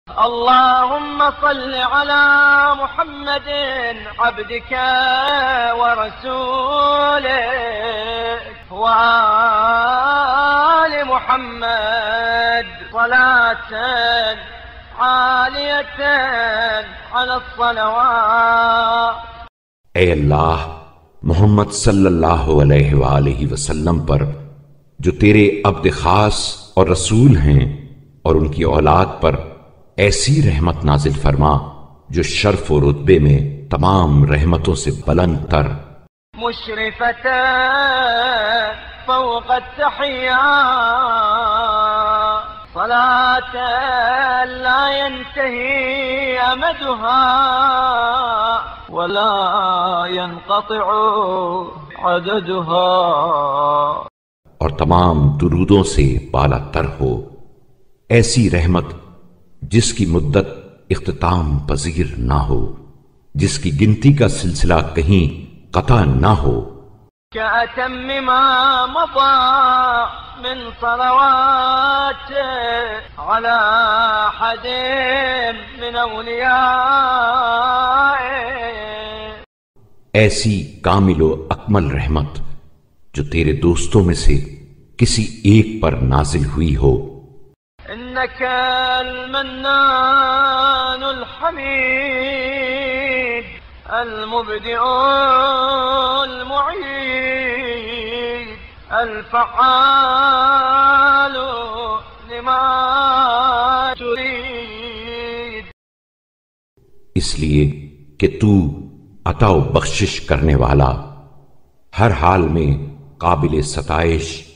اللهم صل على محمد عبدك ورسولك وآل محمد صلاة عالية على الصلوات۔ اے اللہ، محمد صلی اللہ علیہ وآلہ وسلم پر جو تیرے عبد خاص اور رسول ہیں اور ان کی اولاد پر ایسی رحمت نازل فرما جو شرف و رتبے میں تمام رحمتوں سے بلند تر، مشرفة فوق التحيات، صلاة لا ينتهي أمدها ولا ينقطع عددها، اور تمام درودوں سے بالا تر ہو، ایسی رحمت جس کی مدت اختتام پذیر نہ ہو، جس کی گنتی کا سلسلہ کہیں قطع نہ ہو۔ كأتم ما مضى من صلوات على أحد من أوليائه، ایسی کامل و اکمل رحمت جو تیرے دوستوں میں سے کسی ایک پر نازل ہوئی ہو۔ إنك المنان الحميد المبدئ المعيد الفعال لما تريد، اس لیے کہ تو عطا و بخشش کرنے والا، ہر حال میں قابل ستائش،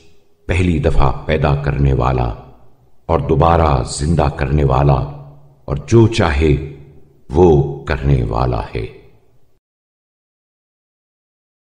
پہلی دفعہ پیدا کرنے والا اور دوبارہ زندہ کرنے والا، اور جو چاہے وہ کرنے والا ہے۔